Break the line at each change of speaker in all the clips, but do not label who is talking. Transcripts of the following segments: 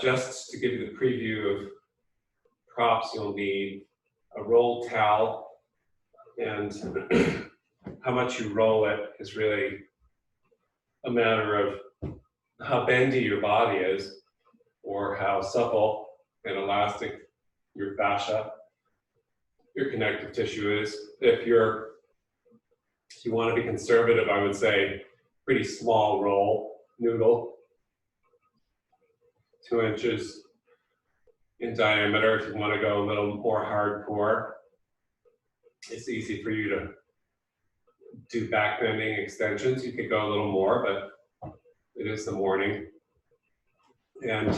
Just to give you the preview of props, you'll need a rolled towel, and how much you roll it is really a matter of how bendy your body is or how supple and elastic your fascia, your connective tissue is. If you want to be conservative, I would say pretty small roll noodle, 2 inches in diameter. If you want to go a little more hardcore, it's easy for you to do back bending extensions. You could go a little more, but it is the morning. And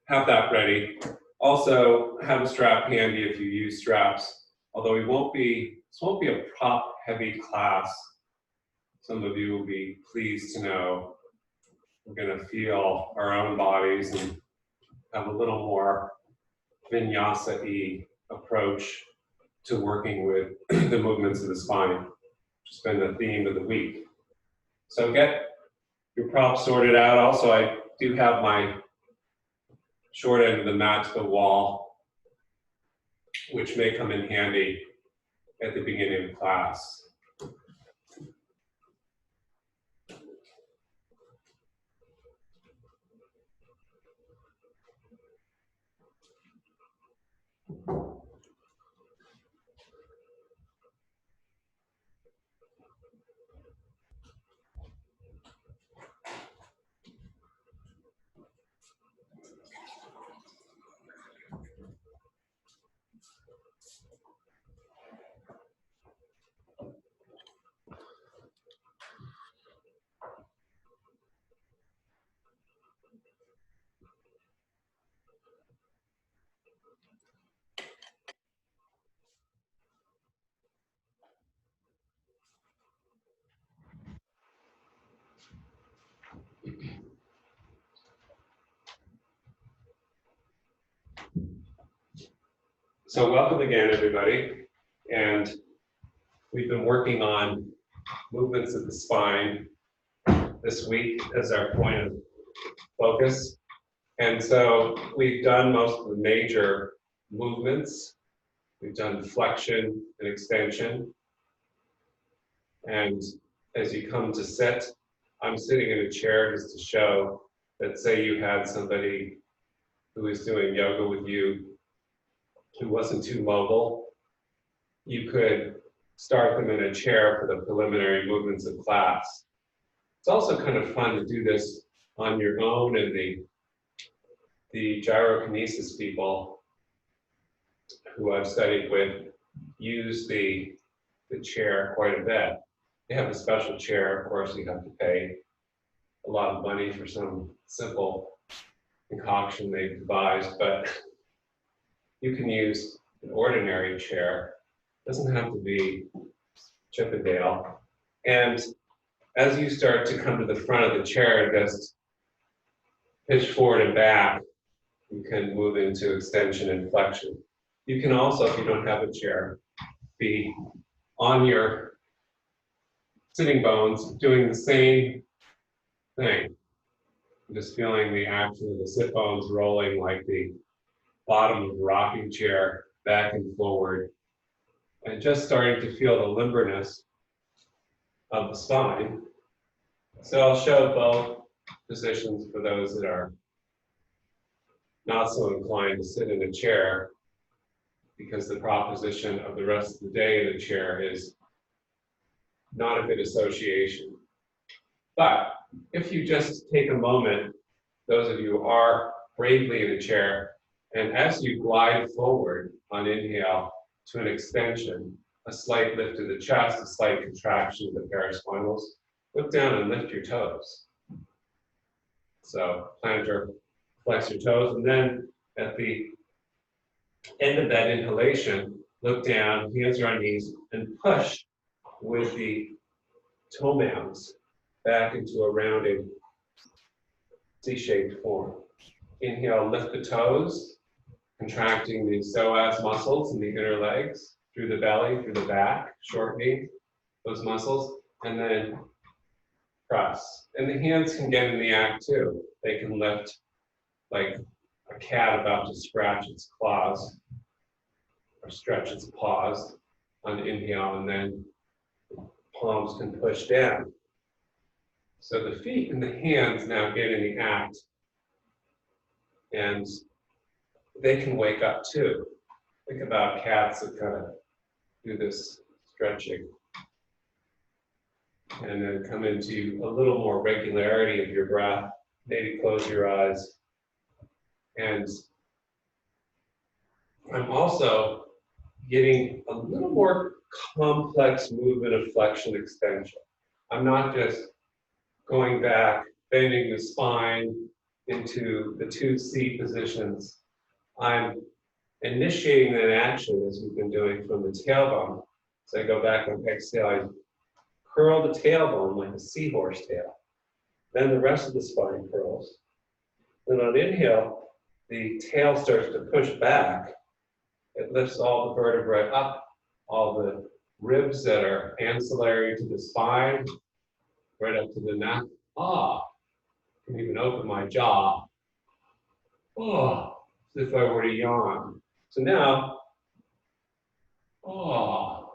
have that ready. Also, have a strap handy if you use straps. Although this won't be a prop heavy class. Some of you will be pleased to know we're going to feel our own bodies and have a little more vinyasa-y approach to working with the movements of the spine, which has been the theme of the week. So get your props sorted out. Also, I do have my short end of the mat to the wall, which may come in handy at the beginning of class. So welcome again, everybody. And we've been working on movements of the spine this week as our point of focus. And so we've done most of the major movements. We've done flexion and extension. And as you come to sit, I'm sitting in a chair just to show that, say you had somebody who was doing yoga with you who wasn't too mobile, you could start them in a chair for the preliminary movements of class. It's also kind of fun to do this on your own, and the gyrokinesis people who I've studied with use the chair quite a bit. They have a special chair. Of course, you have to pay a lot of money for some simple concoction they've devised, but you can use an ordinary chair. It doesn't have to be Chippendale. And as you start to come to the front of the chair, just pitch forward and back, you can move into extension and flexion. You can also, if you don't have a chair, be on your sitting bones doing the same thing. Just feeling the action of the sit bones rolling like the bottom of the rocking chair back and forward, and just starting to feel the limberness of the spine. So I'll show both positions for those that are not so inclined to sit in a chair, because the proposition of the rest of the day in a chair is not a good association. But if you just take a moment, those of you who are bravely in a chair, and as you glide forward on inhale to an extension, a slight lift of the chest, a slight contraction of the paraspinals, look down and lift your toes. So plantar, flex your toes, and then at the end of that inhalation, look down, hands are on knees, and push with the toe mounds back into a rounded C-shaped form. Inhale, lift the toes, contracting the psoas muscles in the inner legs, through the belly, through the back, shortening those muscles, and then press. And the hands can get in the act too. They can lift like a cat about to scratch its claws or stretch its paws on the inhale, and then palms can push down. So the feet and the hands now get in the act, and they can wake up too. Think about cats that kind of do this stretching and then come into a little more regularity of your breath. Maybe close your eyes. And I'm also getting a little more complex movement of flexion extension. I'm not just going back, bending the spine into the 2C positions. I'm initiating that action as we've been doing from the tailbone. So I go back and exhale, I curl the tailbone like a seahorse tail. Then the rest of the spine curls. Then on inhale, the tail starts to push back. It lifts all the vertebrae up, all the ribs that are ancillary to the spine, right up to the neck. I can even open my jaw. As if I were to yawn. So now, all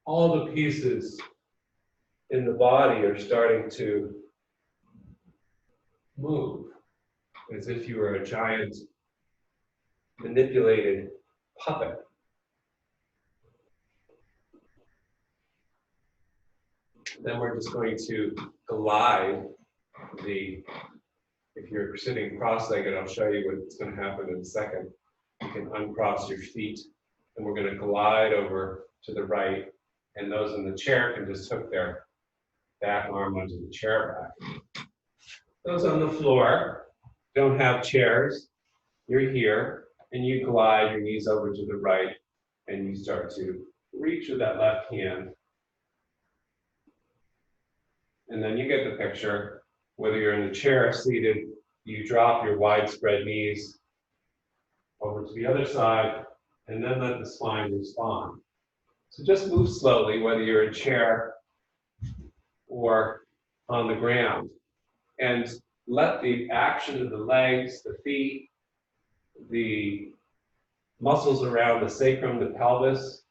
the pieces in the body are starting to move as if you were a giant manipulated puppet. Then we're just going to glide if you're sitting cross-legged, I'll show you what's going to happen in a second. You can uncross your feet, and we're going to glide over to the right, and those in the chair can just hook their back arm onto the chair back. Those on the floor don't have chairs. You're here, and you glide your knees over to the right, and you start to reach with that left hand. And then you get the picture. Whether you're in the chair or seated, you drop your widespread knees over to the other side, and then let the spine respond. So just move slowly, whether you're in a chair or on the ground, and let the action of the legs, the feet, the muscles around the sacrum, the pelvis,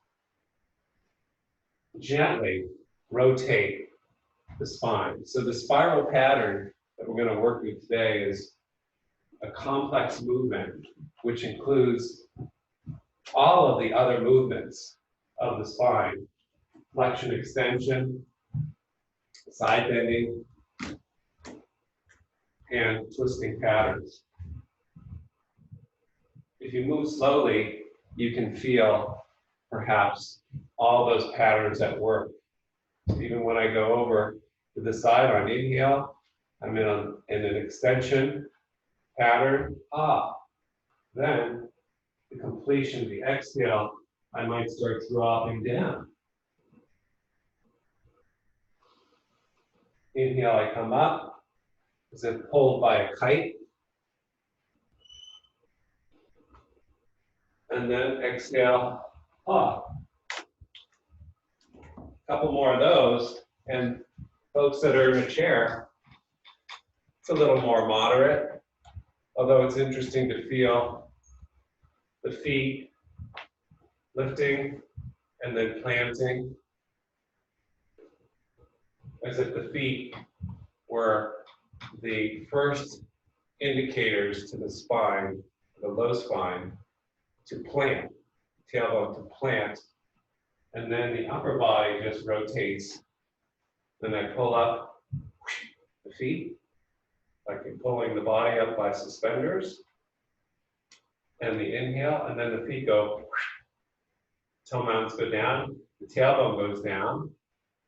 gently rotate the spine. So the spiral pattern that we're going to work with today is a complex movement, which includes all of the other movements of the spine: flexion, extension, side bending, and twisting patterns. If you move slowly, you can feel perhaps all those patterns at work. Even when I go over to the side on inhale, I'm in an extension pattern. Then the completion of the exhale, I might start dropping down. Inhale, I come up, as if pulled by a kite. And then exhale, A couple more of those, and folks that are in a chair, it's a little more moderate, although it's interesting to feel the feet lifting and then planting, as if the feet were the first indicators to the spine, the low spine, to plant, tailbone to plant, and then the upper body just rotates. Then I pull up the feet, like I'm pulling the body up by suspenders, and the inhale, and then the feet go, toe mounts go down, the tailbone goes down,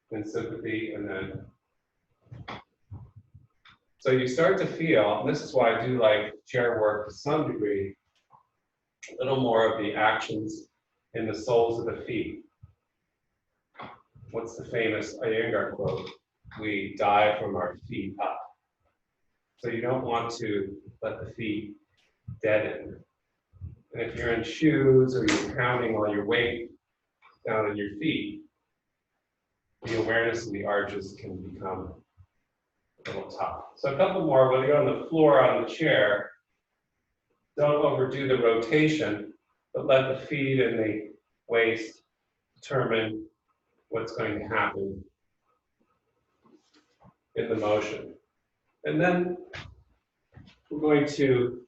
then sympathy, and then. So you start to feel, and this is why I do like chair work to some degree, a little more of the actions in the soles of the feet. What's the famous Iyengar quote? We die from our feet up. So you don't want to let the feet deaden. And if you're in shoes or you're pounding all your weight down on your feet, the awareness of the arches can become a little tough. So a couple more, whether you're on the floor or on the chair, Don't overdo the rotation, but let the feet and the waist determine what's going to happen in the motion. And then we're going to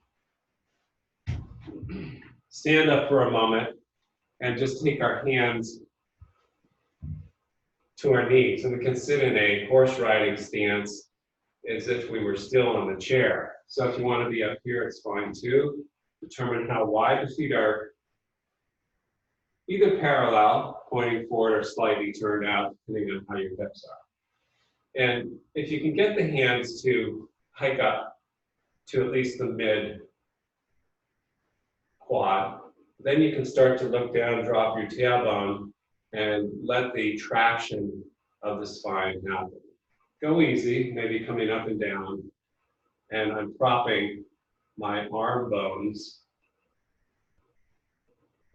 stand up for a moment and just take our hands to our knees. And we can sit in a horse riding stance as if we were still on the chair. So if you want to be up here, it's fine too. Determine how wide the feet are, either parallel, pointing forward, or slightly turned out, depending on how your hips are. And if you can get the hands to hike up to at least the mid quad, then you can start to look down, drop your tailbone, and let the traction of the spine happen. Go easy, maybe coming up and down, and I'm propping my arm bones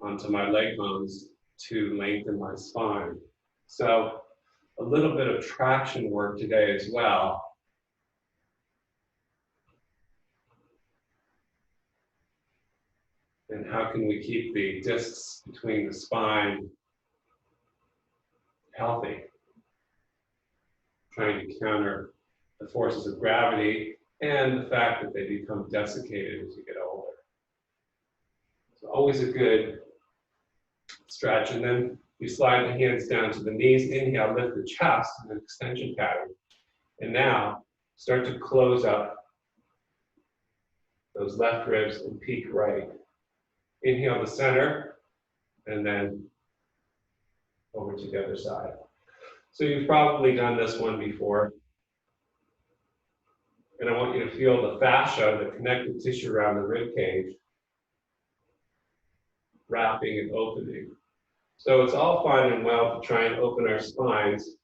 onto my leg bones to lengthen my spine. So a little bit of traction work today as well. And how can we keep the discs between the spine healthy? Trying to counter the forces of gravity and the fact that they become desiccated as you get older. So always a good stretch. And then you slide the hands down to the knees. Inhale, lift the chest in an extension pattern. And now start to close up those left ribs and peak right. Inhale the center, and then over to the other side. So you've probably done this one before. And I want you to feel the fascia, the connective tissue around the rib cage, wrapping and opening. So it's all fine and well to try and open our spines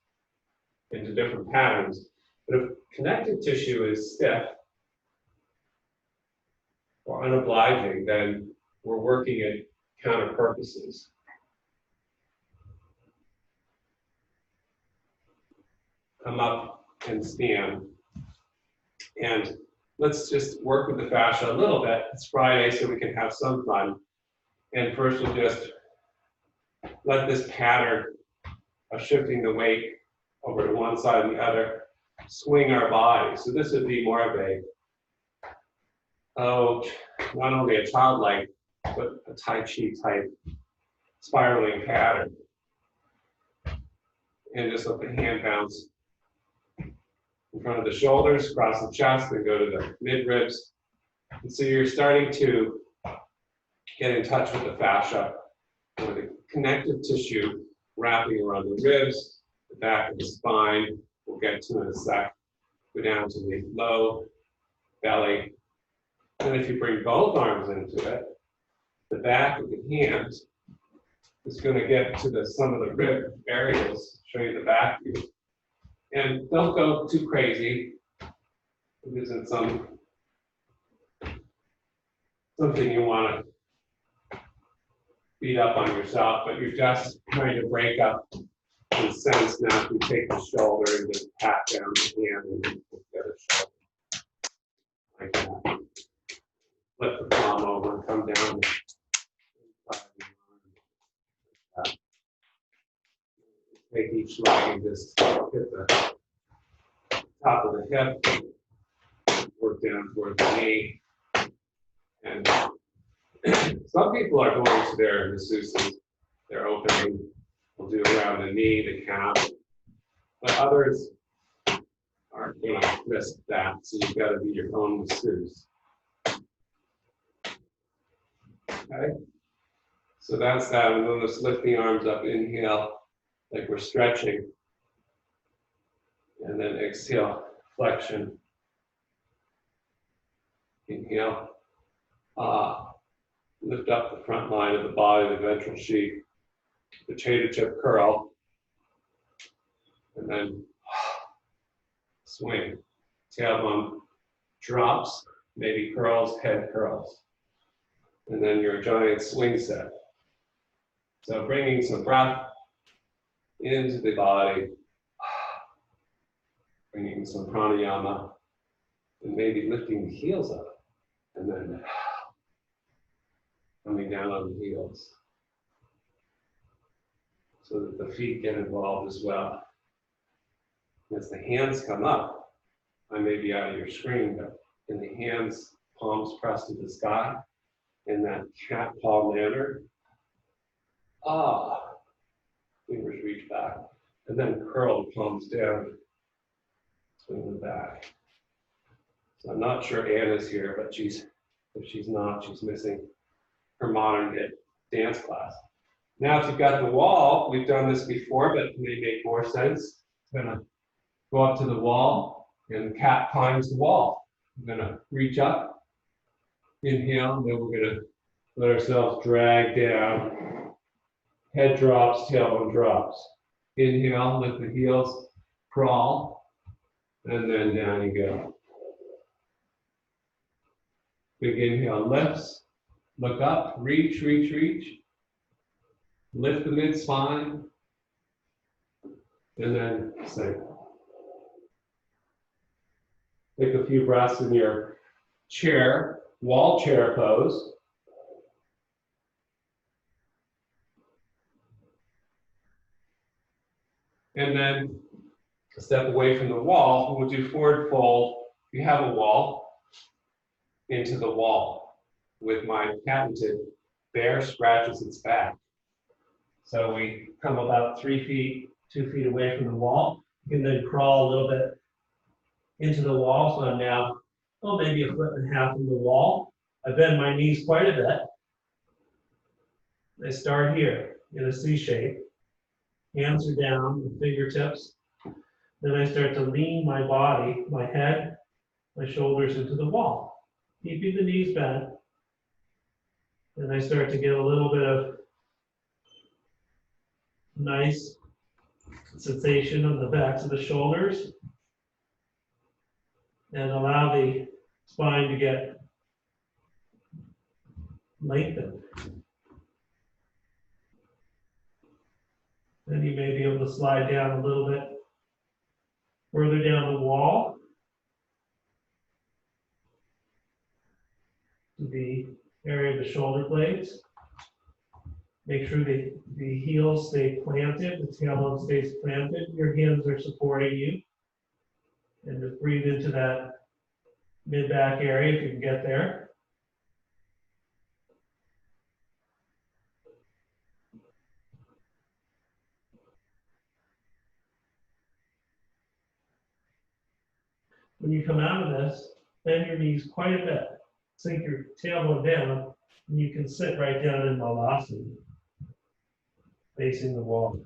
into different patterns. But if connective tissue is stiff or unobliging, then we're working at counter purposes. Come up and stand. And let's just work with the fascia a little bit. It's Friday, so we can have some fun. And first we'll just let this pattern of shifting the weight over to one side and the other swing our body. So this would be more of a, not only a childlike, but a Tai Chi type spiraling pattern. And just let the hand bounce in front of the shoulders, across the chest, then go to the mid ribs. And so you're starting to get in touch with the fascia, or the connective tissue wrapping around the ribs, the back of the spine. We'll get to in a sec. Go down to the low belly. And if you bring both arms into it, the back of the hands is going to get to some of the rib areas, show you the back view. And don't go too crazy. It isn't something you want to beat up on yourself, but you're just trying to break up the sense. Now if you take the shoulder and just pat down the hand and then the other shoulder. Like that. Flip the palm over and come down. Take each leg and just hit the top of the hip, work down toward the knee. And some people are going to their masseuses, they're opening, we'll do around the knee, the calf, but others aren't going to risk that, so you've got to be your own masseuse. Okay, so that's that, and then let's lift the arms up, inhale, like we're stretching, and then exhale, flexion, inhale, lift up the front line of the body, the ventral sheath, potato chip curl, and then swing, tailbone drops, maybe curls, head curls, and then your giant swing set. So bringing some breath into the body, bringing some pranayama, and maybe lifting the heels up, and then coming down on the heels so that the feet get involved as well. As the hands come up, I may be out of your screen, but in the hands, palms pressed to the sky, in that cat paw manner. Ah, fingers reach back, and then curl the palms down, swing them back. So I'm not sure Anna's here, but if she's not, she's missing her modern day dance class. Now, if you've got the wall, we've done this before, but it may make more sense. I'm gonna go up to the wall, and cat climbs the wall. I'm gonna reach up, inhale, and then we're gonna let ourselves drag down. Head drops, tailbone drops. Inhale, lift the heels, crawl, and then down you go. Big inhale, lifts, look up, reach, reach, reach. Lift the mid-spine, and then sink. Take a few breaths in your chair, wall chair pose. And then step away from the wall. We'll do forward fold. If you have a wall, into the wall. With my patented bear scratches its back. So we come about 3 feet, 2 feet away from the wall. You can then crawl a little bit into the wall. So I'm now, maybe 1.5 feet from the wall. I bend my knees quite a bit. I start here in a C shape. Hands are down, the fingertips. Then I start to lean my body, my head, my shoulders into the wall, keeping the knees bent. And I start to get a little bit of nice sensation on the backs of the shoulders. And allow the spine to get lengthened. Then you may be able to slide down a little bit further down the wall to the area of the shoulder blades. Make sure the heels stay planted, the tailbone stays planted, your hands are supporting you. And just breathe into that mid-back area if you can get there. When you come out of this, bend your knees quite a bit. Sink your tailbone down, and you can sit right down in Malasana, facing the wall.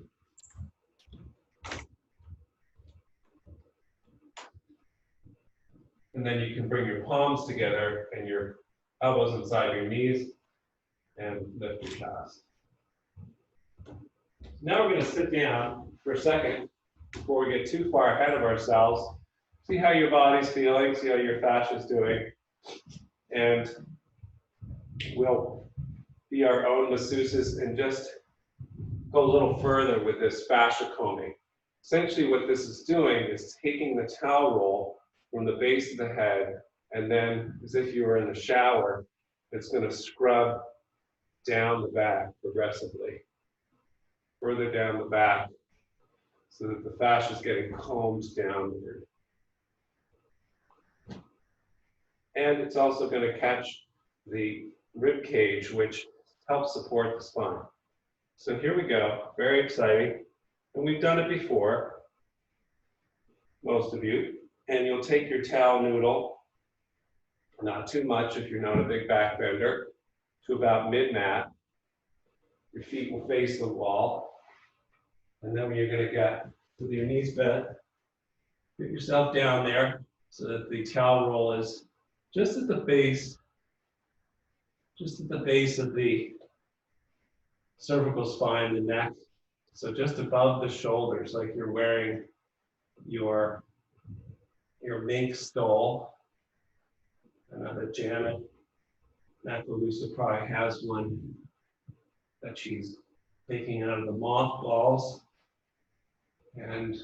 And then you can bring your palms together and your elbows inside your knees and lift your chest. Now we're going to sit down for a second before we get too far ahead of ourselves. See how your body's feeling, see how your fascia is doing. And we'll be our own masseuses and just go a little further with this fascia combing. Essentially what this is doing is taking the towel roll from the base of the head, and then as if you were in the shower, it's going to scrub down the back progressively, further down the back, so that the fascia is getting combed downward. And it's also going to catch the rib cage, which helps support the spine. So here we go, very exciting. And we've done it before, most of you. And you'll take your towel noodle, not too much if you're not a big back bender, to about mid-mat. Your feet will face the wall. And then when you're going to get with your knees bent, get yourself down there so that the towel roll is just at the base of the cervical spine, the neck. So just above the shoulders, like you're wearing your mink stole. I know that Janet Macalusa probably has one that she's taking out of the mothballs. And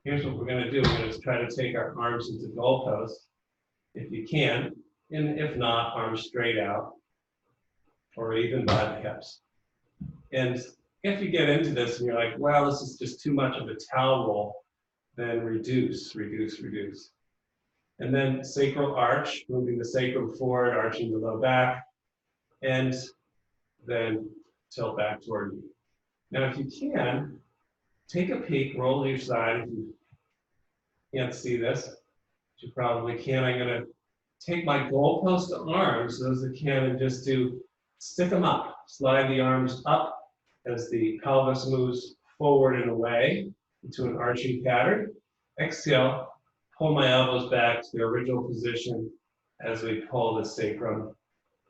here's what we're going to do. We're going to try to take our arms into goalposts, if you can, and if not, arms straight out. or even by the hips. And if you get into this and you're like, well, this is just too much of a towel roll, then reduce, reduce, reduce. And then sacral arch, moving the sacrum forward, arching the low back, and then tilt back toward you. Now, if you can, take a peek, roll to your side. If you can't see this, you probably can. I'm going to take my goalpost arms, those that can, and just stick them up. Slide the arms up as the pelvis moves forward and away into an arching pattern. Exhale, pull my elbows back to their original position as we pull the sacrum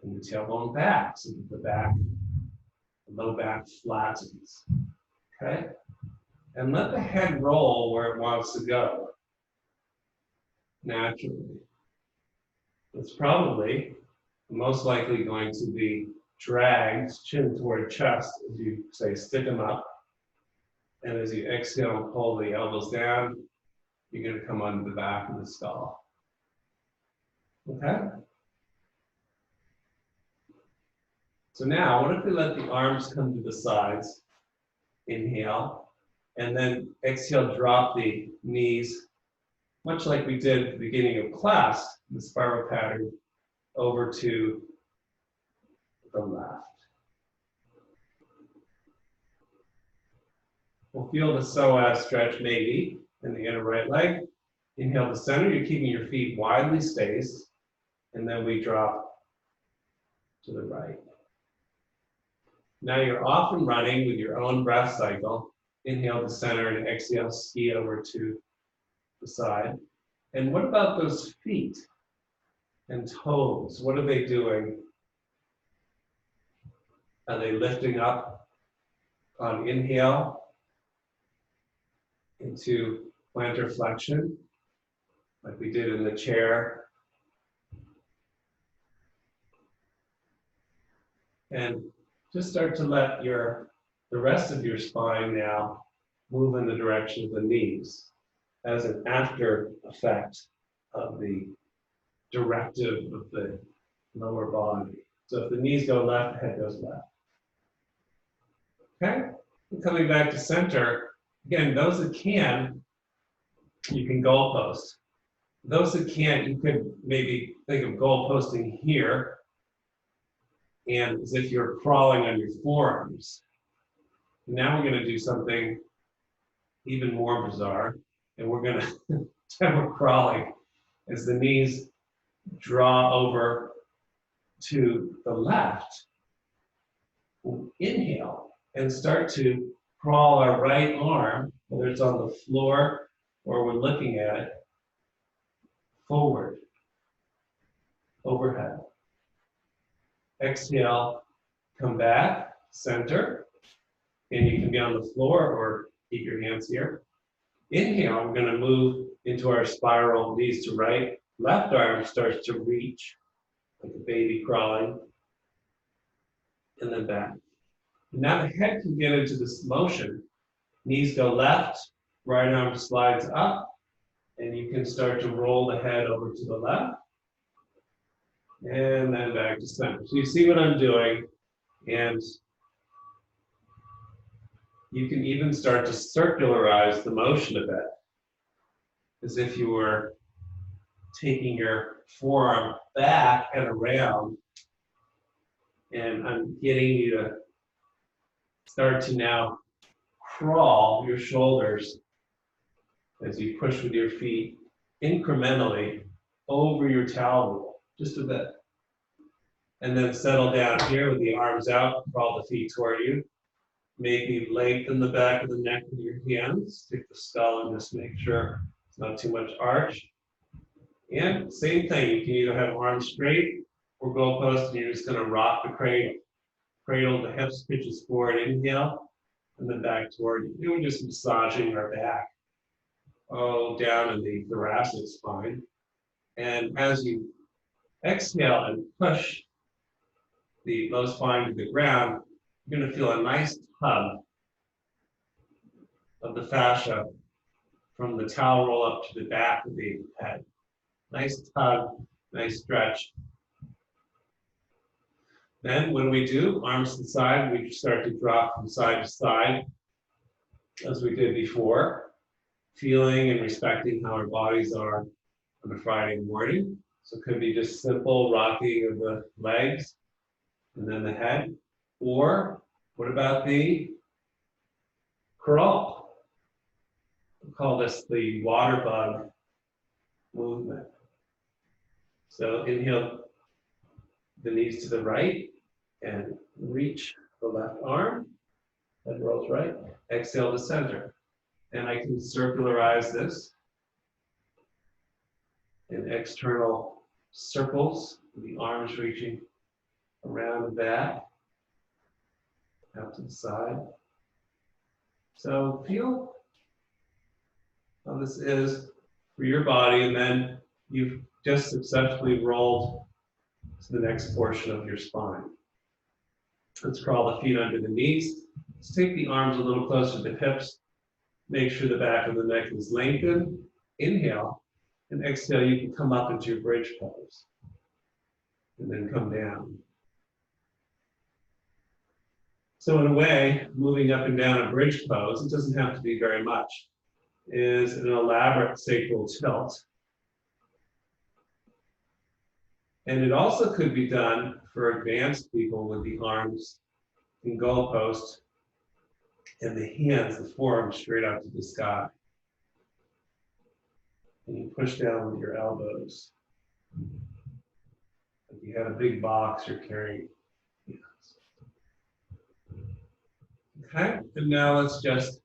and the tailbone back, so that the low back flattens. Okay? And let the head roll where it wants to go, naturally. It's probably most likely going to be dragged chin toward chest as you say, stick them up. And as you exhale and pull the elbows down, you're going to come under the back of the skull. Okay? So now, what if we let the arms come to the sides? Inhale, and then exhale, drop the knees, much like we did at the beginning of class, the spiral pattern, over to the left. We'll feel the psoas stretch maybe in the inner right leg. Inhale to center, you're keeping your feet widely spaced, and then we drop to the right. Now you're off and running with your own breath cycle. Inhale to center and exhale, ski over to the side. And what about those feet and toes? What are they doing? Are they lifting up on inhale into plantar flexion, like we did in the chair? And just start to let the rest of your spine now move in the direction of the knees as an after effect of the directive of the lower body. So if the knees go left, the head goes left. Okay? And coming back to center, again, those that can, you can goalpost. Those that can't, you could maybe think of goalposting here, and as if you're crawling on your forearms. Now we're going to do something even more bizarre, and we're going to we're crawling as the knees draw over to the left. We'll inhale and start to crawl our right arm, whether it's on the floor or we're looking at it, forward, overhead. Exhale, come back, center, and you can be on the floor or keep your hands here. Inhale, we're going to move into our spiral, knees to right. Left arm starts to reach, like a baby crawling, and then back. Now the head can get into this motion. Knees go left, right arm slides up, and you can start to roll the head over to the left, and then back to center. So you see what I'm doing, and you can even start to circularize the motion a bit, as if you were taking your forearm back and around, and I'm getting you to start to now crawl your shoulders as you push with your feet incrementally over your towel roll, just a bit. And then settle down here with the arms out, crawl the feet toward you. Maybe lengthen the back of the neck with your hands, stick the skull and just make sure it's not too much arch. And same thing, you can either have arms straight or goalpost, and you're just going to rock the cradle. Cradle the hips, pitches forward, inhale, and then back toward you. We're just massaging our back, down in the thoracic spine. And as you exhale and push the low spine to the ground, you're going to feel a nice tug of the fascia from the towel roll up to the back of the head. Nice tug, nice stretch. Then when we do, arms to the side, we start to drop from side to side, as we did before, feeling and respecting how our bodies are on a Friday morning. So it could be just simple rocking of the legs and then the head. Or what about the crawl? We call this the water bug movement. So inhale the knees to the right and reach the left arm. Head rolls right. Exhale to center. And I can circularize this in external circles, the arms reaching around the back, out to the side. So feel how this is for your body, and then you've just successfully rolled to the next portion of your spine. Let's crawl the feet under the knees. Let's take the arms a little closer to the hips. Make sure the back of the neck is lengthened. Inhale, and exhale, you can come up into your bridge pose. And then come down. So in a way, moving up and down a bridge pose, it doesn't have to be very much, is an elaborate sacral tilt. And it also could be done for advanced people with the arms in goalpost and the hands, the forearms straight out to the sky. And you push down with your elbows. If you had a big box you're carrying. Okay, and now let's just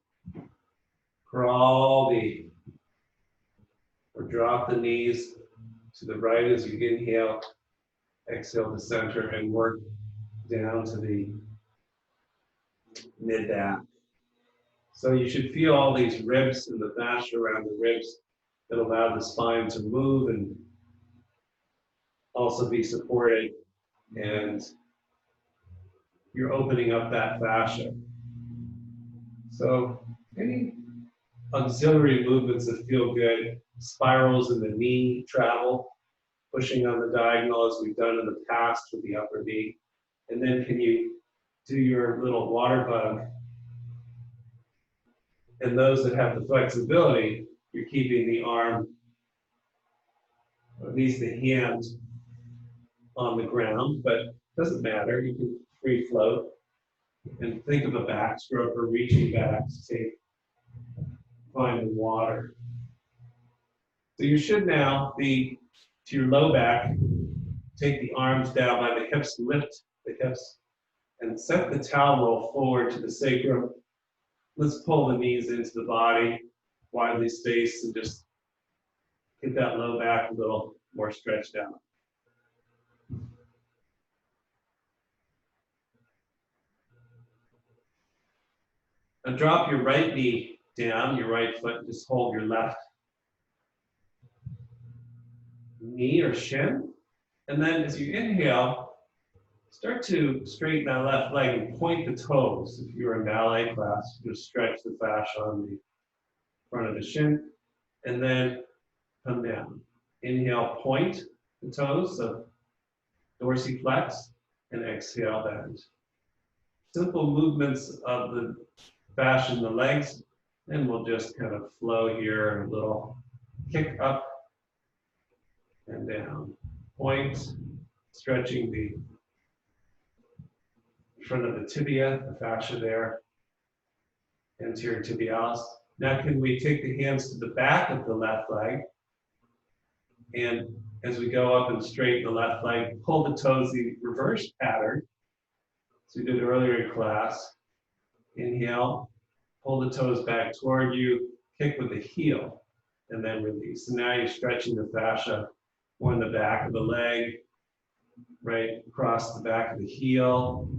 crawl or drop the knees to the right as you inhale, exhale to center, and work down to the mid-back. So you should feel all these ribs and the fascia around the ribs that allow the spine to move and also be supported, and you're opening up that fascia. So any auxiliary movements that feel good, spirals in the knee travel, pushing on the diagonal as we've done in the past with the upper knee. And then can you do your little water bug? And those that have the flexibility, you're keeping the arm, or at least the hand, on the ground, but it doesn't matter. You can free float and think of a backstroke or reaching back to find the water. So you should now be to your low back, take the arms down by the hips, lift the hips, and set the towel roll forward to the sacrum. Let's pull the knees into the body, widely spaced, and just get that low back a little more stretched out. Now drop your right knee down, your right foot, and just hold your left knee or shin. And then as you inhale, start to straighten that left leg and point the toes. If you're in ballet class, just stretch the fascia on the front of the shin, and then come down. Inhale, point the toes, so dorsiflex, and exhale, bend. Simple movements of the fascia in the legs, and we'll just kind of flow here, a little kick up and down. Point, stretching the front of the tibia, the fascia there, anterior tibialis. Now can we take the hands to the back of the left leg, and as we go up and straighten the left leg, pull the toes, the reverse pattern, as we did earlier in class. Inhale, pull the toes back toward you, kick with the heel, and then release. So now you're stretching the fascia more in the back of the leg, right across the back of the heel.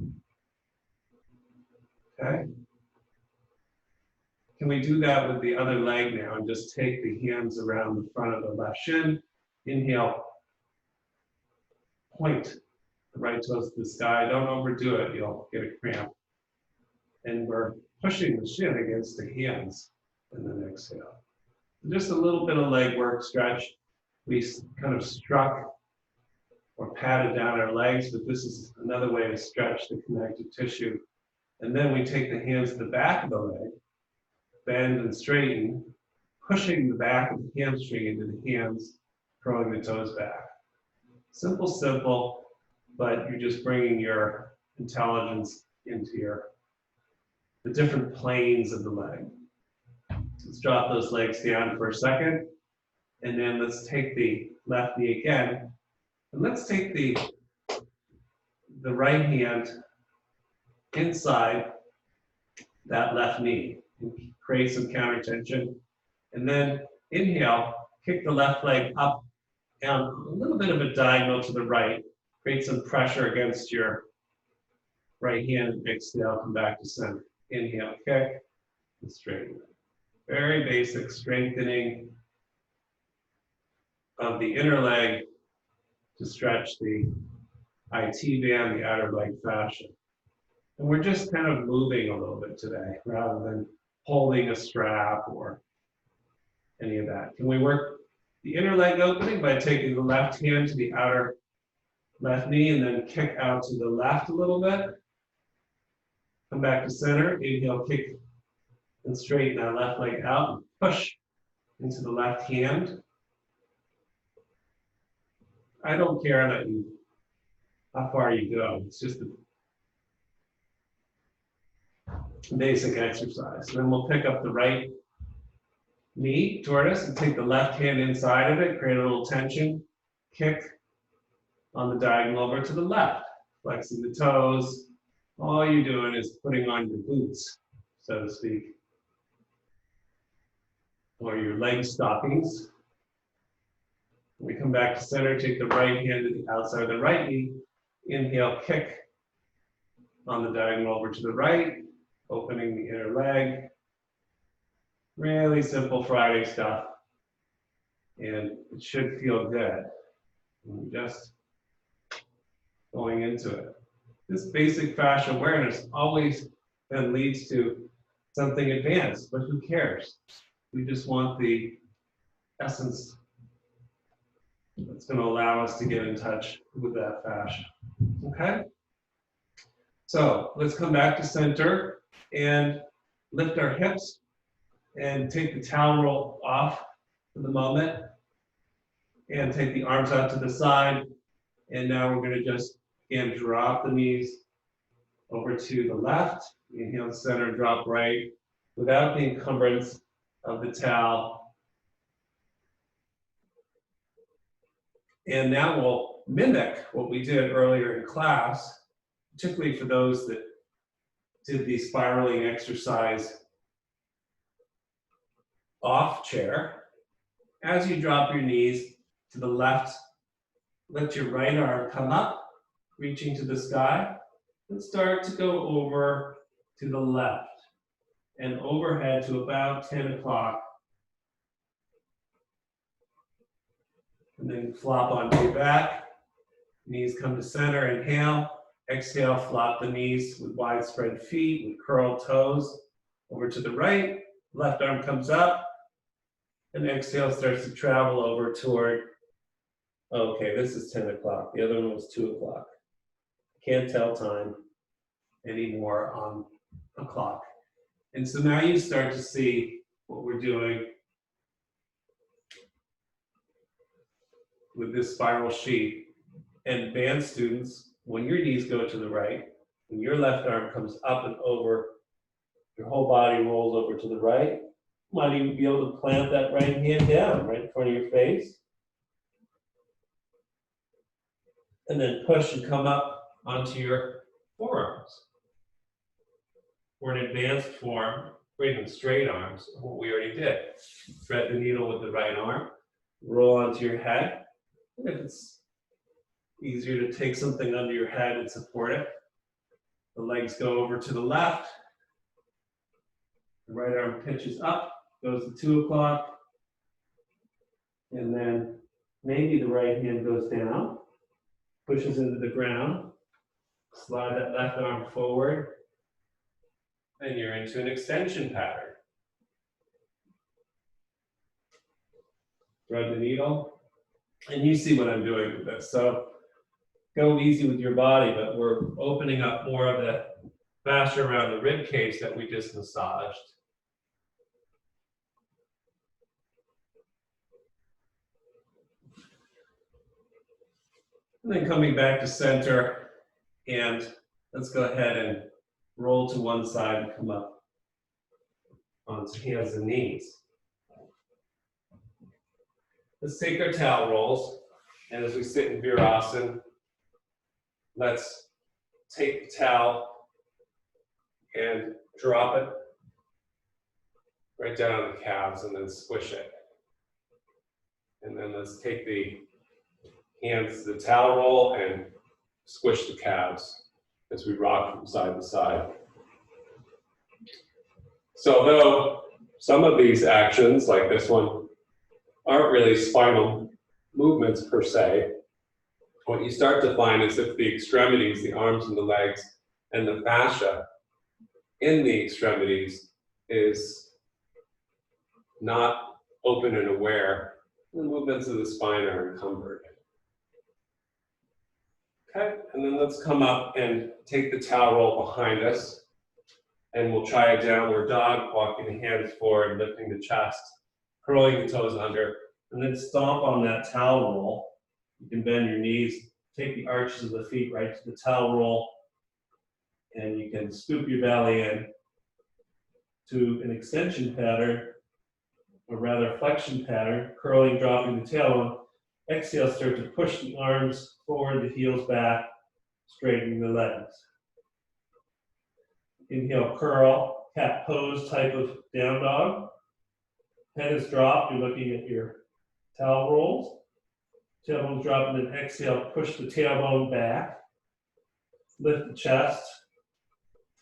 Okay. Can we do that with the other leg now and just take the hands around the front of the left shin? Inhale, point the right toes to the sky. Don't overdo it, you'll get a cramp. And we're pushing the shin against the hands, and then exhale. Just a little bit of leg work, stretch. We kind of struck or patted down our legs, but this is another way to stretch the connective tissue. And then we take the hands to the back of the leg, bend and straighten, pushing the back of the hamstring into the hands, curling the toes back. Simple, simple, but you're just bringing your intelligence into the different planes of the leg. Let's drop those legs down for a second, and then let's take the left knee again, and let's take the right hand inside that left knee and create some counter tension. And then inhale, kick the left leg up and a little bit of a diagonal to the right. Create some pressure against your right hand and exhale, come back to center. Inhale, kick, and straighten. Very basic strengthening of the inner leg to stretch the IT band, the outer leg fascia. And we're just kind of moving a little bit today rather than holding a strap or any of that. Can we work the inner leg opening by taking the left hand to the outer left knee and then kick out to the left a little bit? Come back to center, inhale, kick and straighten that left leg out and push into the left hand. I don't care that how far you go. It's just a basic exercise. Then we'll pick up the right knee toward us and take the left hand inside of it, create a little tension, kick on the diagonal over to the left, flexing the toes. All you're doing is putting on your boots, so to speak, or your leg stockings. We come back to center, take the right hand to the outside of the right knee, inhale, kick on the diagonal over to the right, opening the inner leg. Really simple Friday stuff, and it should feel good. Just going into it. This basic fascia awareness always then leads to something advanced, but who cares? We just want the essence that's going to allow us to get in touch with that fascia. Okay? So let's come back to center and lift our hips and take the towel roll off for the moment and take the arms out to the side. And now we're going to just, again, drop the knees over to the left. Inhale, center, drop right without the encumbrance of the towel. And now we'll mimic what we did earlier in class, particularly for those that did the spiraling exercise off chair. As you drop your knees to the left, let your right arm come up, reaching to the sky, and start to go over to the left and overhead to about 10 o'clock. And then flop onto your back, knees come to center, inhale, exhale, flop the knees with widespread feet and curled toes over to the right, left arm comes up, and exhale starts to travel over toward, okay, this is 10 o'clock, the other one was 2 o'clock. Can't tell time anymore on a clock. And so now you start to see what we're doing with this spiral sheet. And advanced students, when your knees go to the right, when your left arm comes up and over, your whole body rolls over to the right, you might even be able to plant that right hand down right in front of your face. And then push and come up onto your forearms. For an advanced form, bringing straight arms, what we already did. Thread the needle with the right arm, roll onto your head. And if it's easier to take something under your head and support it, the legs go over to the left. The right arm pitches up, goes to 2 o'clock. And then maybe the right hand goes down, pushes into the ground. Slide that left arm forward. And you're into an extension pattern. Thread the needle. And you see what I'm doing with this. So go easy with your body, but we're opening up more of the fascia around the rib cage that we just massaged. And then coming back to center, and let's go ahead and roll to one side and come up onto hands and knees. Let's take our towel rolls, and as we sit in Virasana, let's take the towel and drop it right down on the calves and then squish it. And then let's take the hands to the towel roll and squish the calves as we rock from side to side. So though some of these actions, like this one, aren't really spinal movements per se, what you start to find is if the extremities, the arms and the legs, and the fascia in the extremities is not open and aware, the movements of the spine are encumbered. Okay, and then let's come up and take the towel roll behind us, and we'll try a downward dog, walking the hands forward, lifting the chest, curling the toes under, and then stomp on that towel roll. You can bend your knees, take the arches of the feet right to the towel roll, and you can scoop your belly in to an extension pattern, or rather flexion pattern, curling, dropping the tailbone. Exhale, start to push the arms forward, the heels back, straightening the legs. Inhale, curl, cat pose type of down dog. Head is dropped, you're looking at your towel rolls. Tailbone's dropped, and then exhale, push the tailbone back. Lift the chest,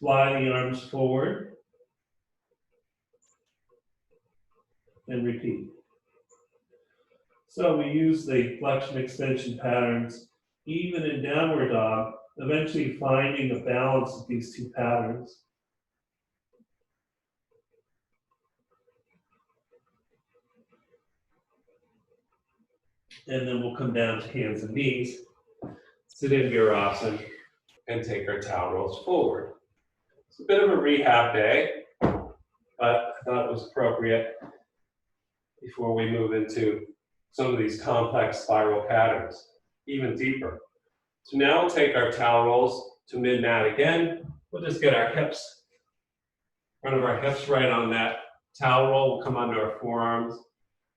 fly the arms forward, and repeat. So we use the flexion extension patterns even in downward dog, eventually finding a balance of these two patterns. And then we'll come down to hands and knees, sit in Virasana, and take our towel rolls forward. It's a bit of a rehab day, but I thought it was appropriate before we move into some of these complex spiral patterns, even deeper. So now we'll take our towel rolls to mid-mat again. We'll just get our hips, front of our hips right on that towel roll. We'll come under our forearms,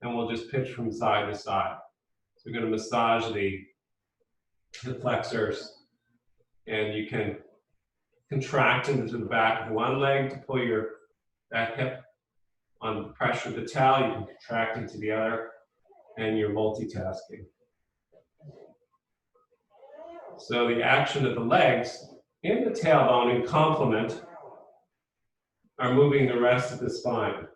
and we'll just pitch from side to side. So we're going to massage the hip flexors, and you can contract into the back of one leg to pull your back hip on the pressure of the towel. You can contract into the other, and you're multitasking. So the action of the legs and the tailbone in complement are moving the rest of the spine.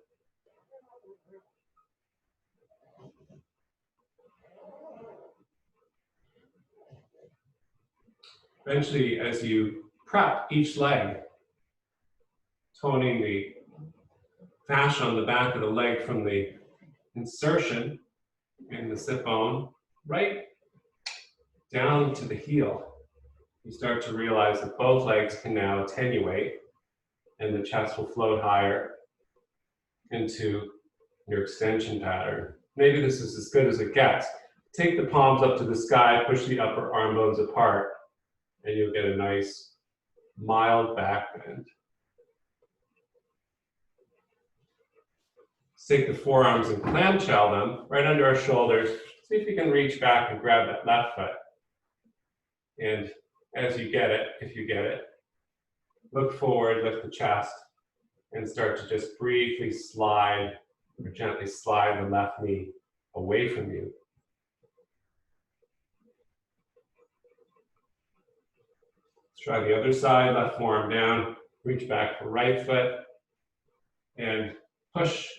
Eventually, as you prep each leg, toning the fascia on the back of the leg from the insertion in the sit bone right down to the heel, you start to realize that both legs can now attenuate, and the chest will float higher into your extension pattern. Maybe this is as good as it gets. Take the palms up to the sky, push the upper arm bones apart, and you'll get a nice mild back bend. Take the forearms and clamshell them right under our shoulders. See if you can reach back and grab that left foot. And as you get it, if you get it, look forward, lift the chest, and start to just briefly slide or gently slide the left knee away from you. Let's try the other side, left forearm down, reach back for right foot, and push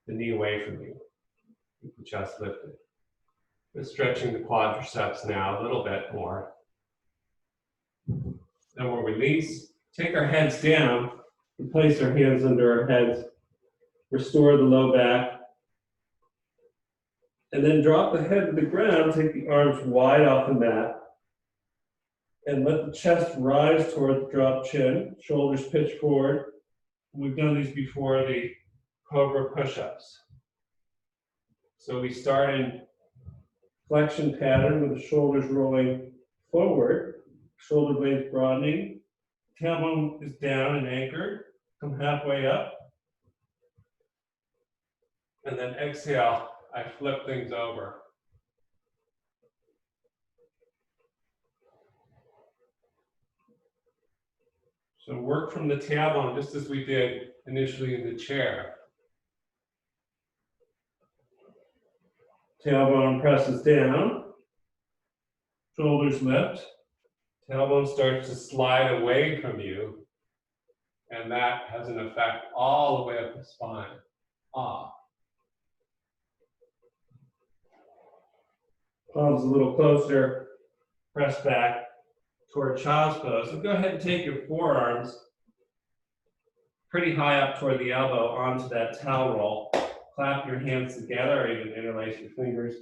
the knee away from you. Keep the chest lifted. We're stretching the quadriceps now a little bit more. Then we'll release, take our heads down, and place our hands under our heads, restore the low back, and then drop the head to the ground, take the arms wide off the mat,
And let the chest rise toward the drop chin, shoulders pitch forward. We've done these before, the cobra push-ups. So we start in flexion pattern with the shoulders rolling forward, shoulder blades broadening, tailbone is down and anchored, come halfway up. And then exhale, I flip things over. So work from the tailbone just as we did initially in the chair. Tailbone presses down, shoulders lift, tailbone starts to slide away from you, and that has an effect all the way up the spine. Ah. Palms a little closer, press back toward child's pose. And go ahead and take your forearms pretty high up toward the elbow onto that towel roll. Clap your hands together or even interlace your fingers.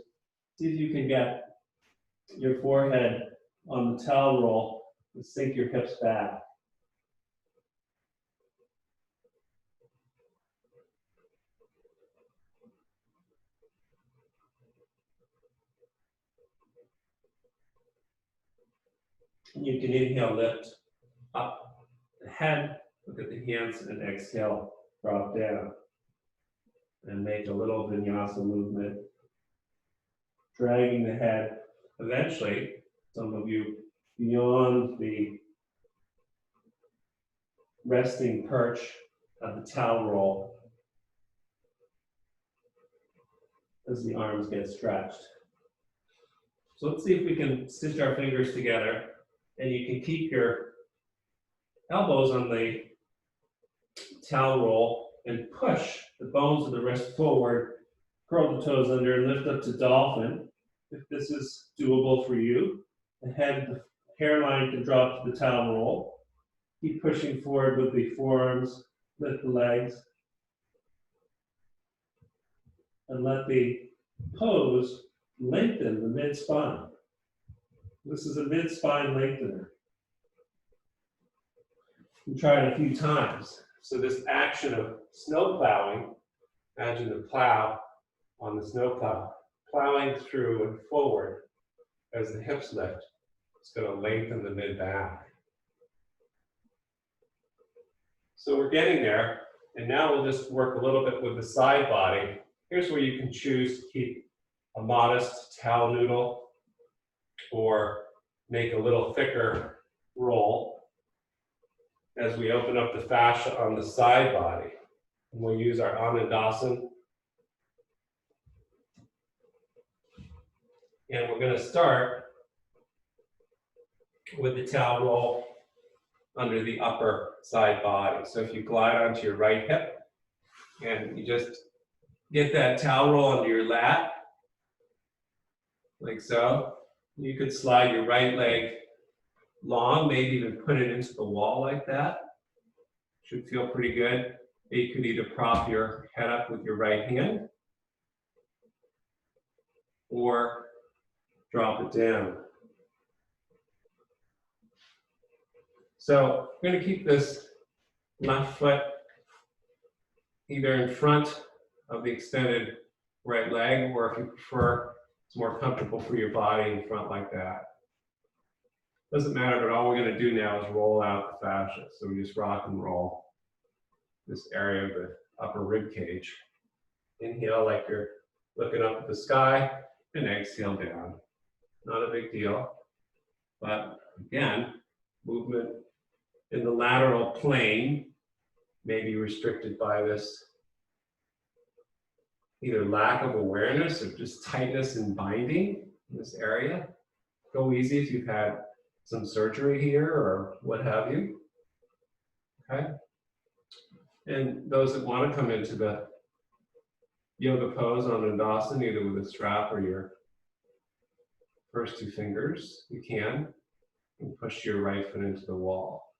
See if you can get your forehead on the towel roll and sink your hips back. And you can inhale, lift up the head, look at the hands, and exhale, drop down. And make a little vinyasa movement, dragging the head, eventually, some of you, beyond the resting perch of the towel roll as the arms get stretched. So let's see if we can stitch our fingers together, and you can keep your elbows on the towel roll and push the bones of the wrist forward, curl the toes under, and lift up to dolphin. If this is doable for you, the head, the hairline can drop to the towel roll. Keep pushing forward with the forearms, lift the legs, and let the pose lengthen the mid-spine. This is a mid-spine lengthener. You try it a few times. So this action of snow plowing, imagine the plow on the snow plow, plowing through and forward as the hips lift. It's going to lengthen the mid-back. So we're getting there, and now we'll just work a little bit with the side body. Here's where you can choose to keep a modest towel noodle or make a little thicker roll as we open up the fascia on the side body. And we'll use our Anandasana. And we're going to start with the towel roll under the upper side body. So if you glide onto your right hip and you just get that towel roll under your lat, like so. You could slide your right leg long, maybe even put it into the wall like that. Should feel pretty good. You could either prop your head up with your right hand or drop it down. So I'm going to keep this left foot either in front of the extended right leg, or if you prefer, it's more comfortable for your body in front like that. Doesn't matter, but all we're going to do now is roll out the fascia. So we just rock and roll this area of the upper rib cage. Inhale like you're looking up at the sky, and exhale down. Not a big deal, but again, movement in the lateral plane may be restricted by this either lack of awareness or just tightness and binding in this area. Go easy if you've had some surgery here or what have you. Okay? And those that want to come into the yoga pose on Anandasana, either with a strap or your first two fingers, you can, and push your right foot into the wall.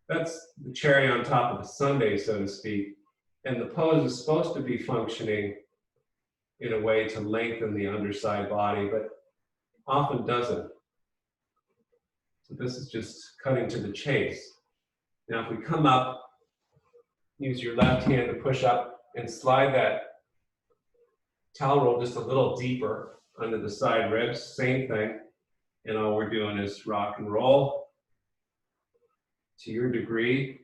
That's the cherry on top of the sundae, so to speak. And the pose is supposed to be functioning in a way to lengthen the underside body, but often doesn't. So this is just cutting to the chase. Now if we come up, use your left hand to push up and slide that towel roll just a little deeper under the side ribs, same thing. And all we're doing is rock and roll to your degree.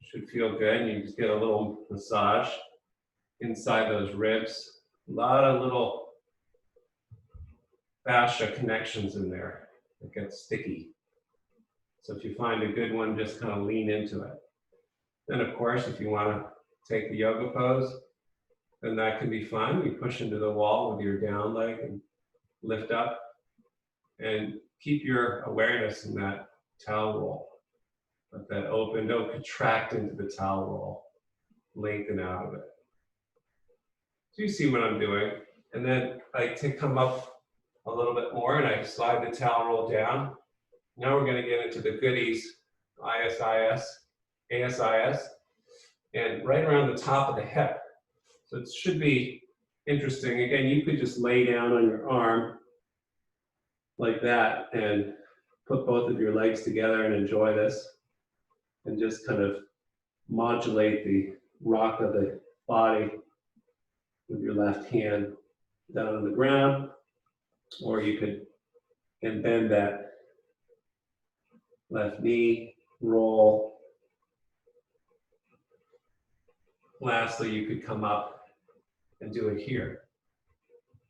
Should feel good. And you just get a little massage inside those ribs. A lot of little fascia connections in there that get sticky. So if you find a good one, just kind of lean into it. Then of course, if you want to take the yoga pose, then that can be fun. You push into the wall with your down leg and lift up and keep your awareness in that towel roll. Let that open, don't contract into the towel roll, lengthen out of it. So you see what I'm doing. And then I come up a little bit more and I slide the towel roll down. Now we're going to get into the goodies, ASIS, and right around the top of the hip. So it should be interesting. Again, you could just lay down on your arm like that and put both of your legs together and enjoy this and just kind of modulate the rock of the body with your left hand down on the ground, or you could bend that left knee, roll. Lastly, you could come up and do it here,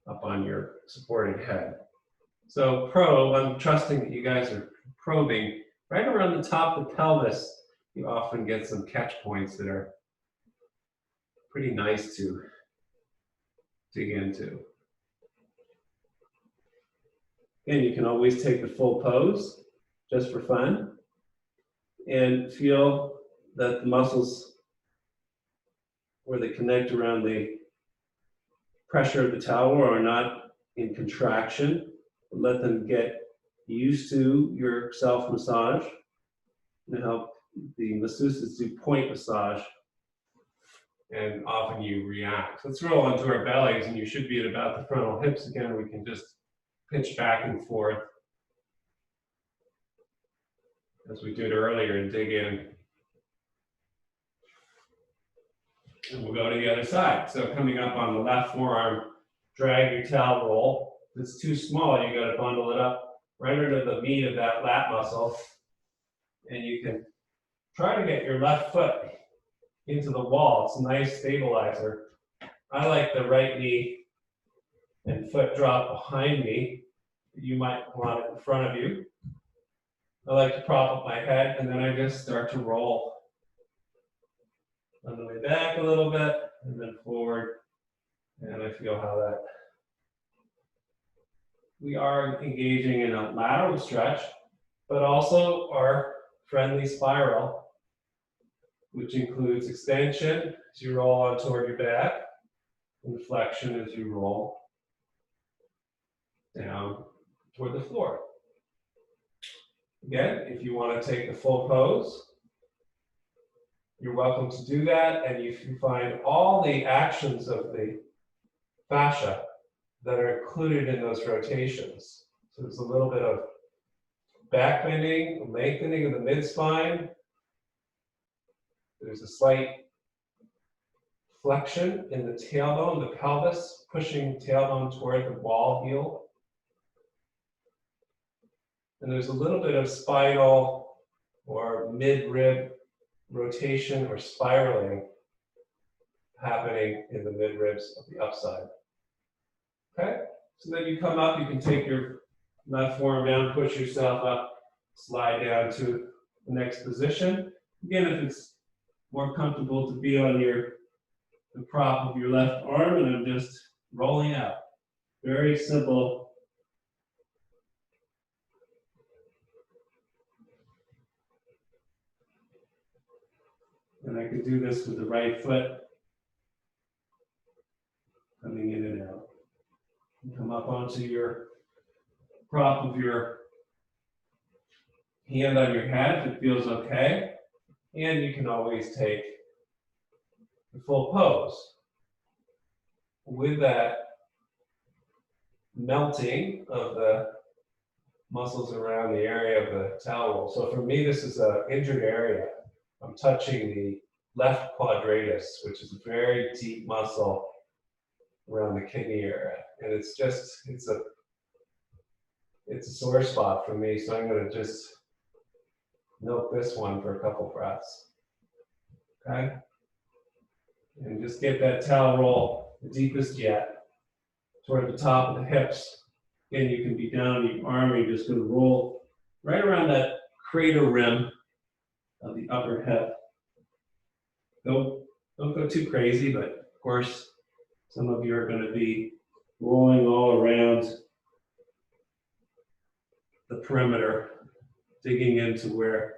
up on your supported head. So probe, I'm trusting that you guys are probing right around the top of the pelvis. You often get some catch points that are pretty nice to dig into. And you can always take the full pose just for fun and feel that the muscles where they connect around the pressure of the towel are not in contraction. Let them get used to your self massage and help the masseuses do point massage. And often you react. Let's roll onto our bellies and you should be at about the frontal hips again. We can just pitch back and forth as we did earlier and dig in. And we'll go to the other side. So coming up on the left forearm, drag your towel roll. If it's too small, you got to bundle it up right under the meat of that lat muscle. And you can try to get your left foot into the wall. It's a nice stabilizer. I like the right knee and foot drop behind me. You might want it in front of you. I like to prop up my head and then I just start to roll on the way back a little bit and then forward. And I feel how that. We are engaging in a lateral stretch, but also our friendly spiral, which includes extension as you roll on toward your back, and flexion as you roll down toward the floor. Again, if you want to take the full pose, you're welcome to do that, and you can find all the actions of the fascia that are included in those rotations. So there's a little bit of back bending, lengthening of the mid-spine. There's a slight flexion in the tailbone, the pelvis, pushing tailbone toward the ball heel. And there's a little bit of spinal or mid-rib rotation or spiraling happening in the mid-ribs of the upside. Okay, so then you come up, you can take your left forearm down, push yourself up, slide down to the next position. Again, if it's more comfortable to be on the prop of your left arm, and I'm just rolling out. Very simple. And I could do this with the right foot coming in and out. Come up onto your prop of your hand on your head if it feels okay. And you can always take the full pose. With that melting of the muscles around the area of the towel. So for me, this is an injured area. I'm touching the left quadratus, which is a very deep muscle around the kidney area. And it's a sore spot for me. So I'm going to just milk this one for a couple breaths. Okay? And just get that towel roll the deepest yet toward the top of the hips. Again, you can be down in your arm, you're just going to roll right around that crater rim of the upper hip. Don't go too crazy, but of course, some of you are going to be rolling all around the perimeter, digging into where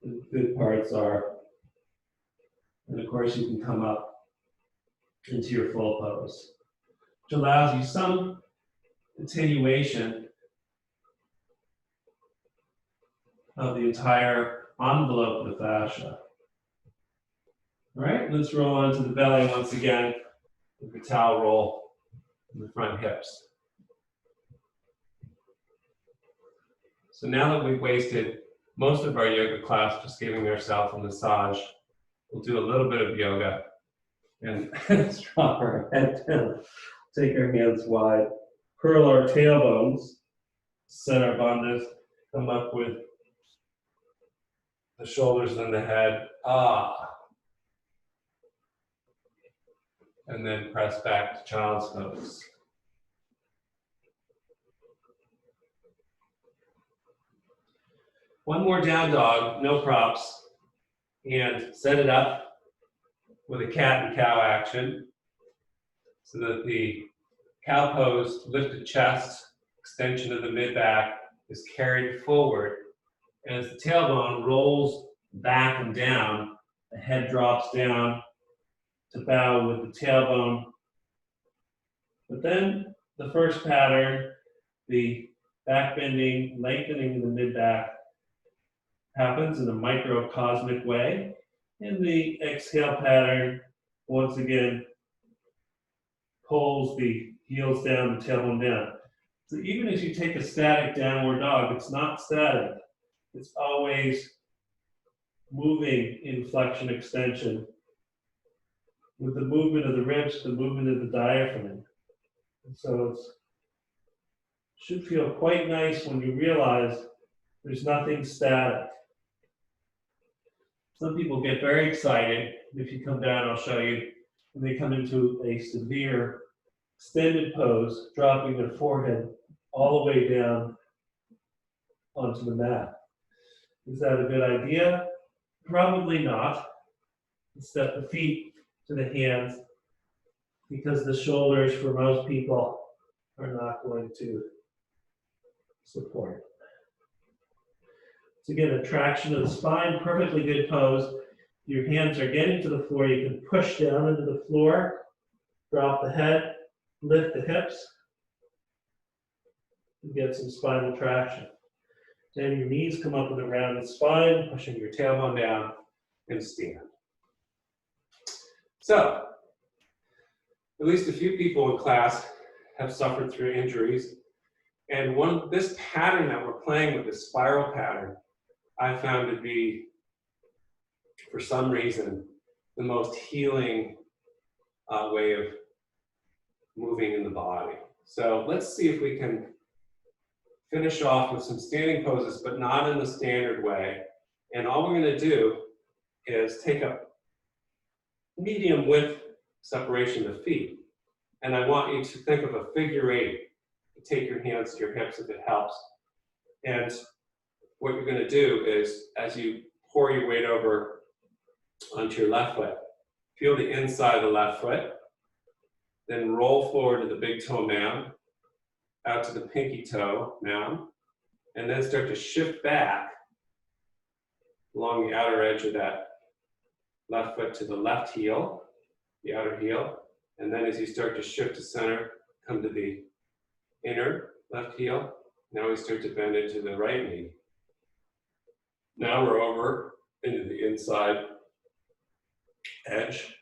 the good parts are. And of course, you can come up into your full pose, which allows you some attenuation of the entire envelope of the fascia. All right, let's roll onto the belly once again with the towel roll in the front hips. So now that we've wasted most of our yoga class just giving ourselves a massage, we'll do a little bit of yoga and drop our head down, take our hands wide, curl our tailbones, set our bandhas, come up with the shoulders and the head, and then press back to child's pose. One more down dog, no props, and set it up with a cat and cow action so that the cow pose, lifted chest, extension of the mid-back is carried forward. And as the tailbone rolls back and down, the head drops down to bow with the tailbone. But then the first pattern, the back bending, lengthening of the mid-back, happens in a microcosmic way. And the exhale pattern, once again, pulls the heels down, the tailbone down. So even as you take a static downward dog, it's not static. It's always moving in flexion extension with the movement of the ribs, the movement of the diaphragm. And so it should feel quite nice when you realize there's nothing static. Some people get very excited. If you come down, I'll show you, when they come into a severe extended pose, dropping their forehead all the way down onto the mat. Is that a good idea? Probably not. Step the feet to the hands because the shoulders for most people are not going to support. To get a traction of the spine, perfectly good pose. Your hands are getting to the floor. You can push down into the floor, drop the head, lift the hips, and get some spinal traction. Then your knees come up with a rounded spine, pushing your tailbone down and stand. So, at least a few people in class have suffered through injuries. And this pattern that we're playing with, this spiral pattern, I found to be, for some reason, the most healing way of moving in the body. So let's see if we can finish off with some standing poses, but not in the standard way. And all we're going to do is take a medium width separation of feet. And I want you to think of a figure 8. Take your hands to your hips if it helps. And what you're going to do is, as you pour your weight over onto your left foot, feel the inside of the left foot, then roll forward to the big toe mound, out to the pinky toe mound, and then start to shift back along the outer edge of that left foot to the left heel, the outer heel, and then as you start to shift to center, come to the inner left heel. Now we start to bend into the right knee. Now we're over into the inside edge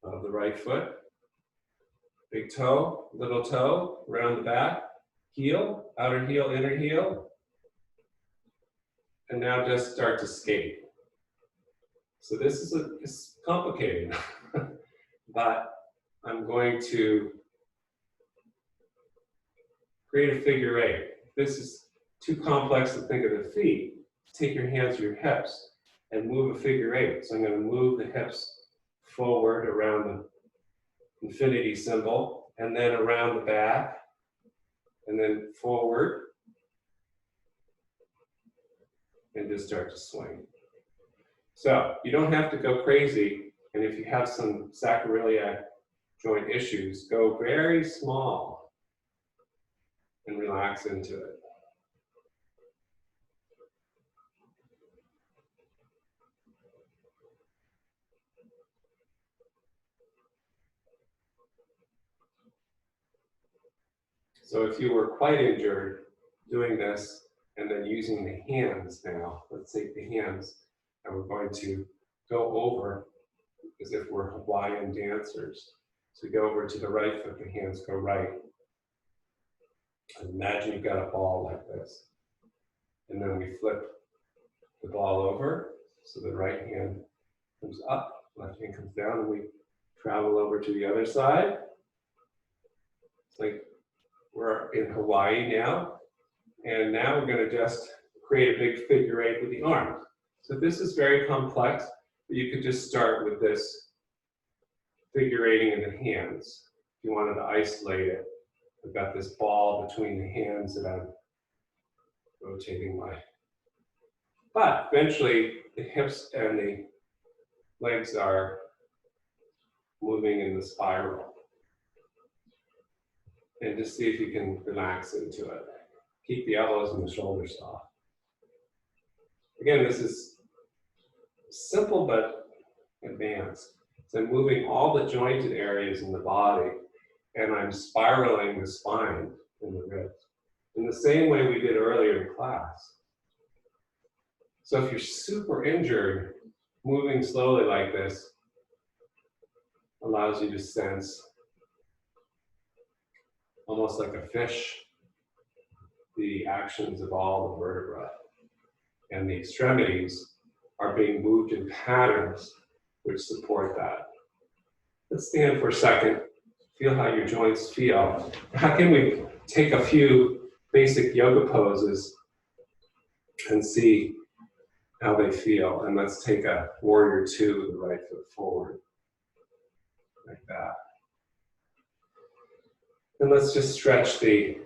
of the right foot. Big toe, little toe, around the back,
heel, outer heel, inner heel. And now just start to skate. So this is it's complicated, but I'm going to create a figure eight. If this is too complex to think of the feet, take your hands to your hips and move a figure eight. So I'm going to move the hips forward around the infinity symbol, and then around the back, and then forward, and just start to swing. So you don't have to go crazy, and if you have some sacroiliac joint issues, go very small and relax into it. So if you were quite injured doing this and then using the hands now, let's take the hands and we're going to go over as if we're Hawaiian dancers. So go over to the right foot, the hands go right. And imagine you've got a ball like this. And then we flip the ball over, so the right hand comes up, left hand comes down, and we travel over to the other side. It's like we're in Hawaii now, and now we're going to just create a big figure eight with the arms. So this is very complex, but you could just start with this figure eighting in the hands. If you wanted to isolate it, I've got this ball between the hands that I'm rotating my. But eventually, the hips and the legs are moving in the spiral. And just see if you can relax into it. Keep the elbows and the shoulders soft. Again, this is simple but advanced. So I'm moving all the jointed areas in the body, and I'm spiraling the spine and the ribs in the same way we did earlier in class. So if you're super injured, moving slowly like this allows you to sense, almost like a fish, the actions of all the vertebrae. And the extremities are being moved in patterns which support that. Let's stand for a second, feel how your joints feel. How can we take a few basic yoga poses and see how they feel? And let's take a warrior two with the right foot forward, like that. And let's just stretch the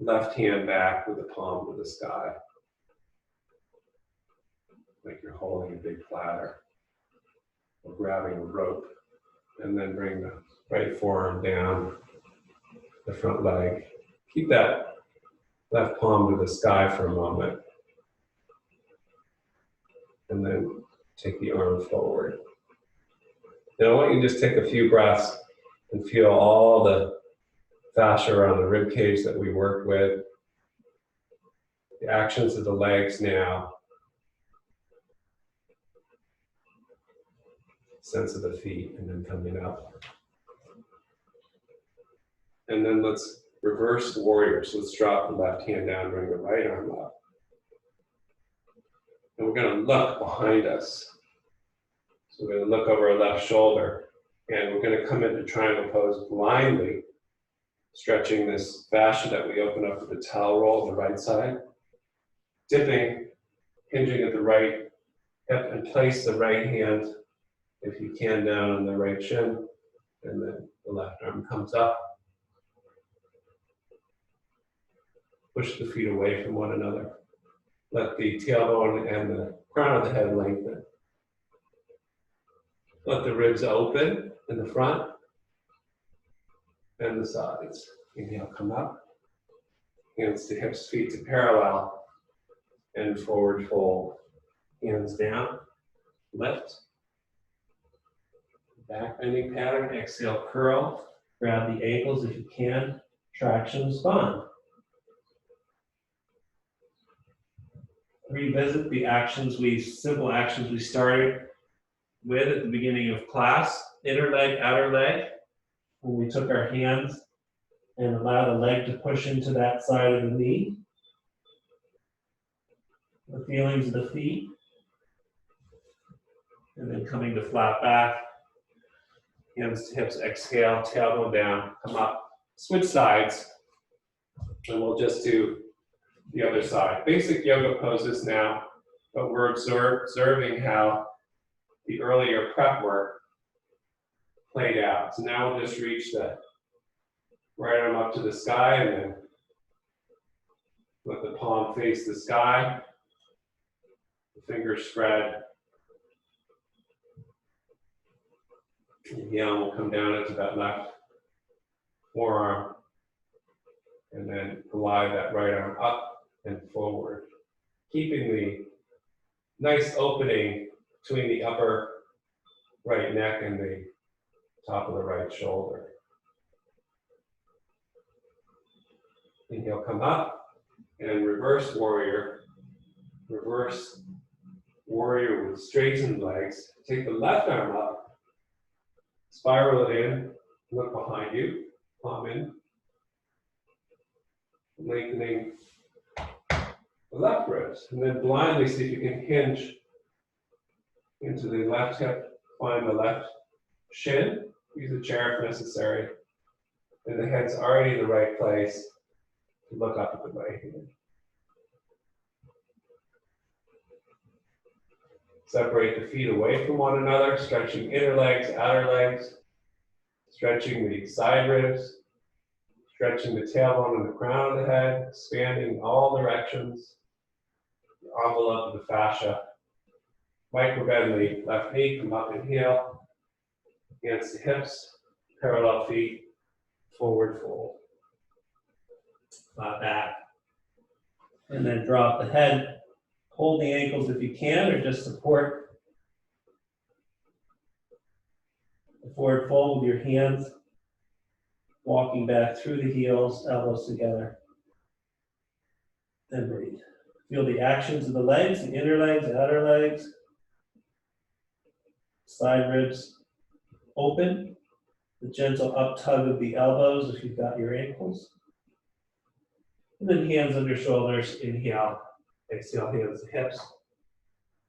left hand back with the palm to the sky, like you're holding a big platter or grabbing a rope. And then bring the right forearm down the front leg. Keep that left palm to the sky for a moment. And then take the arm forward. Now I want you to just take a few breaths and feel all the fascia around the rib cage that we worked with. The actions of the legs now. Sense of the feet, and then coming up. And then let's reverse warrior. So let's drop the left hand down, bring the right arm up. And we're going to look behind us. So we're going to look over our left shoulder. And we're going to come into triangle pose blindly, stretching this fascia that we open up with the towel roll on the right side. Dipping, hinging at the right hip, and place the right hand, if you can, down on the right shin. And then the left arm comes up. Push the feet away from one another. Let the tailbone and the crown of the head lengthen. Let the ribs open in the front and the sides. Inhale, come up. Hands to hips, feet to parallel. And forward fold. Hands down. Lift. Back bending pattern. Exhale, curl. Grab the ankles if you can. Traction spine. Revisit the simple actions we started with at the beginning of class. Inner leg, outer leg. When we took our hands
And allow the leg to push into that side of the knee. The feelings of the feet. And then coming to flat back. Hands to hips, exhale, tailbone down, come up. Switch sides. And we'll just do the other side. Basic yoga poses now, but we're observing how the earlier prep work played out. So now we'll just reach the right arm up to the sky and then let the palm face the sky. The fingers spread. Inhale, we'll come down into that left forearm. And then glide that right arm up and forward. Keeping the nice opening between the upper right neck and the top of the right shoulder. Inhale, come up and reverse warrior. Reverse warrior with straightened legs. Take the left arm up, spiral it in, look behind you, palm in. Lengthening the left ribs, and then blindly see if you can hinge into the left hip, find the left shin, use a chair if necessary, and the head's already in the right place to look up at the right hand. Separate the feet away from one another, stretching inner legs, outer legs, stretching the side ribs, stretching the tailbone and the crown of the head, expanding all directions, the envelope of the fascia. Micro bend the left knee, come up and heel, hands to hips, parallel feet, forward fold. Flat back. And then drop the head, hold the ankles if you can, or just support the forward fold with your hands. Walking back through the heels, elbows together. Then breathe. Feel the actions of the legs, the inner legs, the outer legs. Side ribs open. The gentle up tug of the elbows if you've got your ankles. And then hands under shoulders, inhale. Exhale, hands to hips.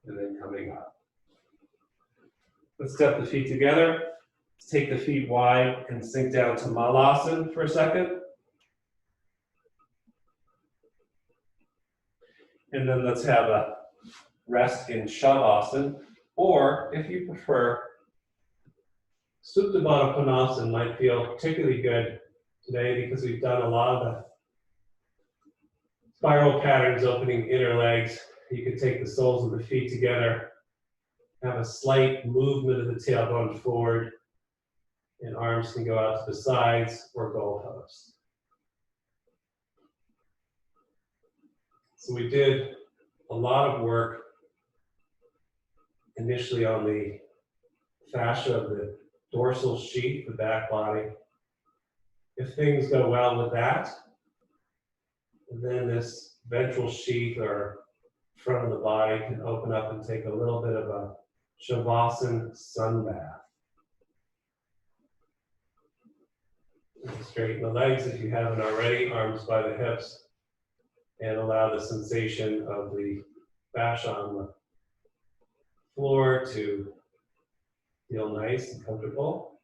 And then coming up. Let's step the feet together. Let's take the feet wide and sink down to Malasana for a second. And then let's have a rest in Shavasana, or if you prefer, Supta Baddha Konasana might feel particularly good today because we've done a lot of the spiral patterns opening inner legs. You can take the soles of the feet together, have a slight movement of the tailbone forward, and arms can go out to the sides or goalposts. So we did a lot of work initially on the fascia of the dorsal sheath, the back body. If things go well with that, then this ventral sheath or front of the body can open up and take a little bit of a Shavasana sun bath. Straighten the legs if you haven't already, arms by the hips, and allow the sensation of the fascia on the floor to feel nice and comfortable.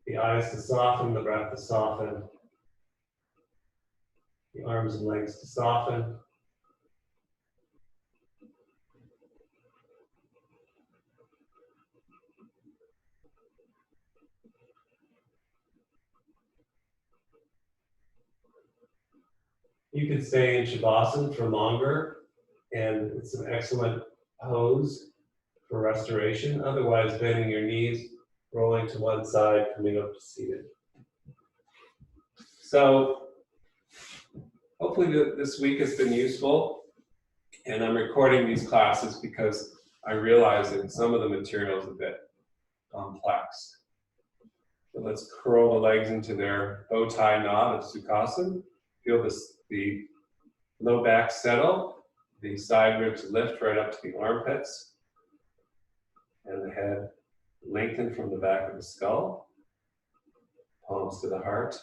The eyes to soften, the breath to soften, the arms and legs to soften. You could stay in Shavasana for longer, and it's an excellent pose for restoration. Otherwise, bending your knees, rolling to one side, coming up to seated. So, hopefully this week has been useful, and I'm recording these classes because I realize that some of the material is a bit complex. So let's curl the legs into their bow tie knot of Sukhasana. Feel the low back settle, the side ribs lift right up to the armpits, and the head lengthen from the back of the skull.
palms to the heart.